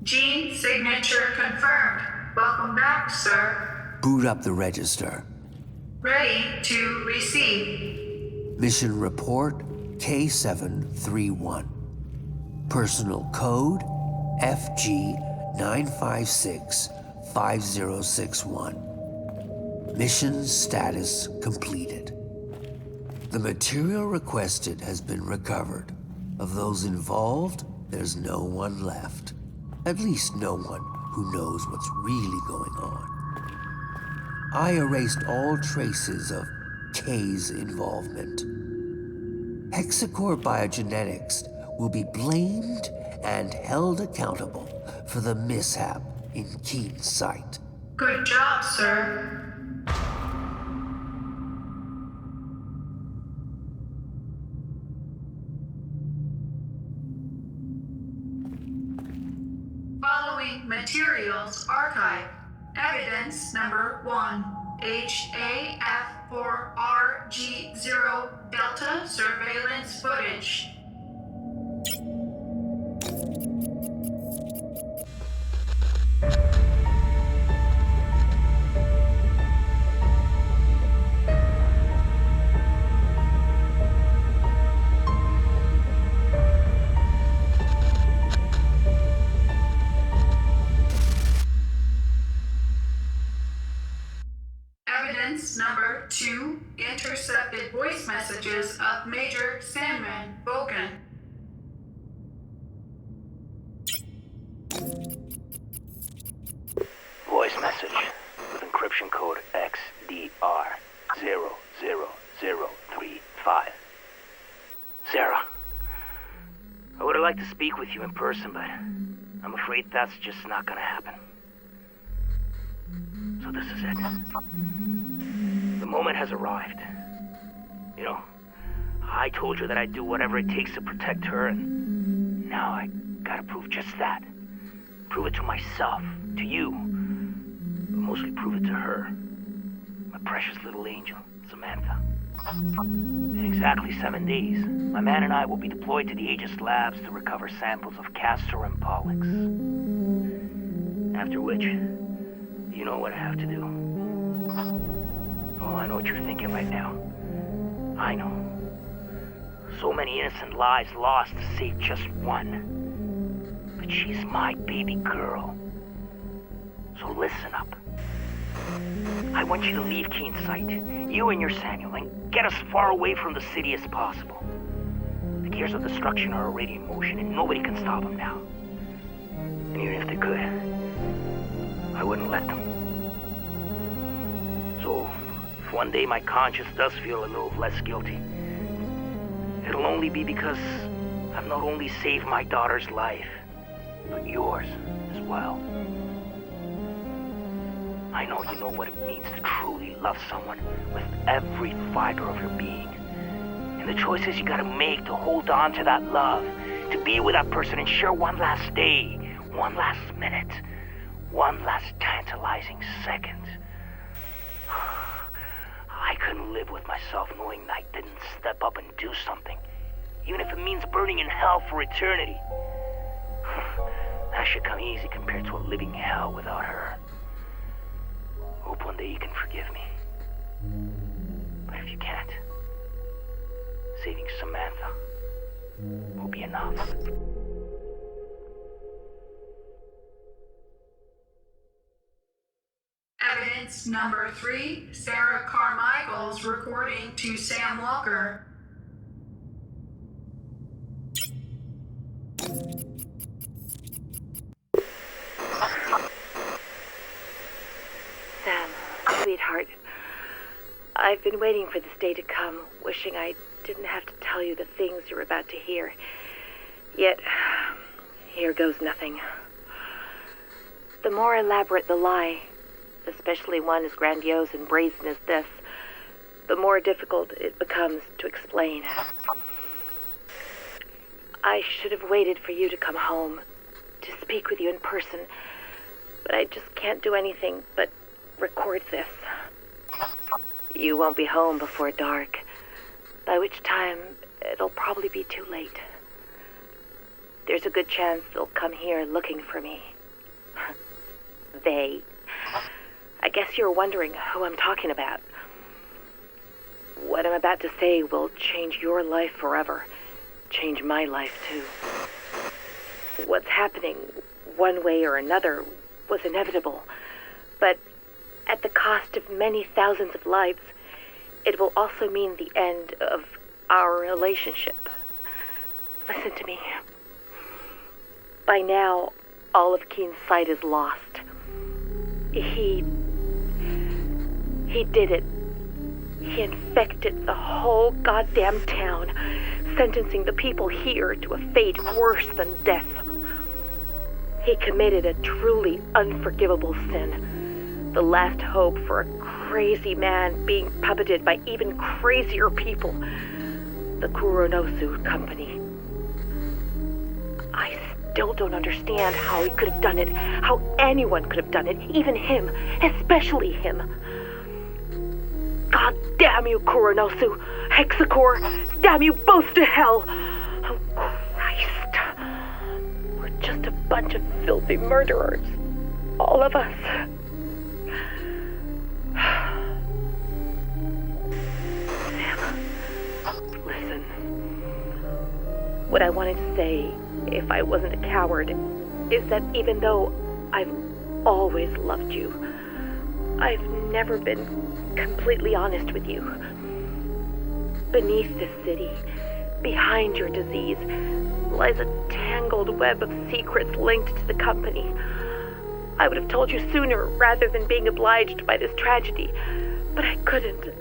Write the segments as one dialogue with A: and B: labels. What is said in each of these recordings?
A: Gene signature confirmed. Welcome back, sir.
B: Boot up the register.
A: Ready to receive.
B: Mission report K731. Personal code FG9565061. Mission status completed. The material requested has been recovered. Of those involved, there's no one left. At least no one who knows what's really going on. I erased all traces of K's involvement. Hexacore Biogenetics will be blamed and held accountable for the mishap in Keen's sight.
A: Good job, sir. Following materials archive. Evidence number 1. HAF4RG0 Delta surveillance footage. Evidence number 2. Intercepted voice messages of Major Sandman Bogan.
C: Voice message with encryption code XDR00035. Sarah, I would have liked to speak with you in person, but I'm afraid that's just not gonna happen. So this is it. The moment has arrived. You know, I told you that I'd do whatever it takes to protect her, and now I gotta prove just that. Prove it to myself, to you, but mostly prove it to her. My precious little angel, Samantha. In exactly 7 days, my man and I will be deployed to the Aegis labs to recover samples of Castor and Pollux. After which, you know what I have to do. Oh, I know what you're thinking right now. I know. So many innocent lives lost to save just one. But she's my baby girl. So listen up. I want you to leave Keen's sight, you and your Samuel, and get as far away from the city as possible. The gears of destruction are already in motion, and nobody can stop them now. And even if they could, I wouldn't let them. So, if one day my conscience does feel a little less guilty, it'll only be because I've not only saved my daughter's life, but yours as well. I know you know what it means to truly love someone with every fiber of your being. And the choices you gotta make to hold on to that love, to be with that person and share one last day, one last minute, one last tantalizing second. I couldn't live with myself knowing I didn't step up and do something, even if it means burning in hell for eternity. That should come easy compared to a living hell without her. Hope one day you can forgive me. But if you can't, saving Samantha will be enough.
A: Evidence number 3. Sarah Carmichael's recording to Sam Walker.
D: Sam, sweetheart, I've been waiting for this day to come, wishing I didn't have to tell you the things you're about to hear. Yet, here goes nothing. The more elaborate the lie, especially one as grandiose and brazen as this, the more difficult it becomes to explain. I should have waited for you to come home, to speak with you in person, but I just can't do anything but record this. You won't be home before dark, by which time it'll probably be too late. There's a good chance they'll come here looking for me. They. I guess you're wondering who I'm talking about. What I'm about to say will change your life forever. Change my life, too. What's happening, one way or another, was inevitable. But at the cost of many thousands of lives, it will also mean the end of our relationship. Listen to me. By now, all of Keen's sight is lost. He did it. He infected the whole goddamn town, sentencing the people here to a fate worse than death. He committed a truly unforgivable sin. The last hope for a crazy man being puppeted by even crazier people. The Kuronosu Company. I still don't understand how he could have done it, how anyone could have done it, even him, especially him. God damn you, Kuronosu, Hexacore, damn you both to hell! Oh, Christ. We're just a bunch of filthy murderers, all of us. Sam, listen. What I wanted to say, if I wasn't a coward, is that even though I've always loved you, I've never been completely honest with you. Beneath this city, behind your disease, lies a tangled web of secrets linked to the company. I would have told you sooner rather than being obliged by this tragedy, but I couldn't,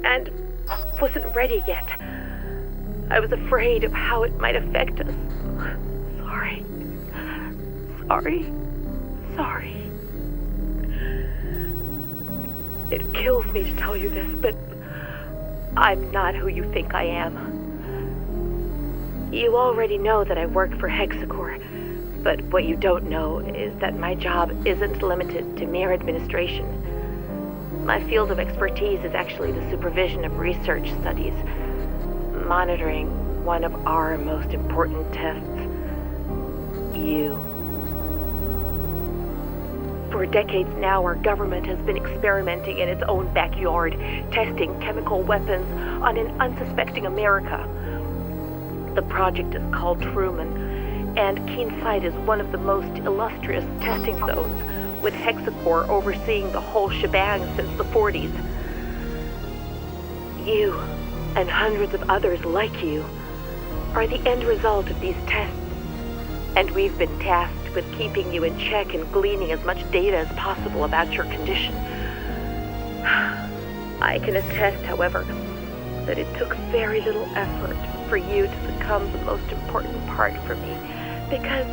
D: and wasn't ready yet. I was afraid of how it might affect us. Sorry. It kills me to tell you this, but I'm not who you think I am. You already know that I work for Hexacore, but what you don't know is that my job isn't limited to mere administration. My field of expertise is actually the supervision of research studies, monitoring one of our most important tests, you. For decades now, our government has been experimenting in its own backyard, testing chemical weapons on an unsuspecting America. The project is called Truman, and Keenside is one of the most illustrious testing zones, with Hexacore overseeing the whole shebang since the 40s. You, and hundreds of others like you, are the end result of these tests, and we've been tasked with keeping you in check and gleaning as much data as possible about your condition. I can attest, however, that it took very little effort for you to become the most important part for me, because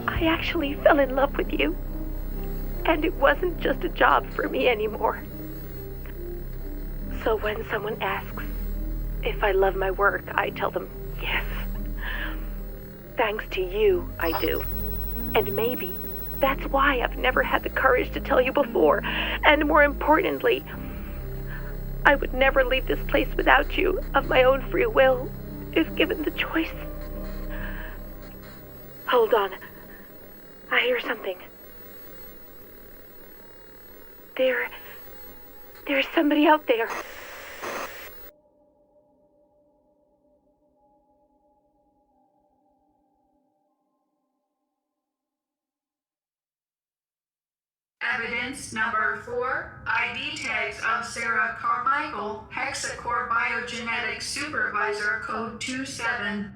D: I actually fell in love with you, and it wasn't just a job for me anymore. So when someone asks if I love my work, I tell them yes. Thanks to you, I do. And maybe that's why I've never had the courage to tell you before. And more importantly, I would never leave this place without you, of my own free will, if given the choice. Hold on. I hear something. There's somebody out there.
A: Evidence number 4, ID tags of Sarah Carmichael, Hexacore Biogenetics Supervisor Code 27.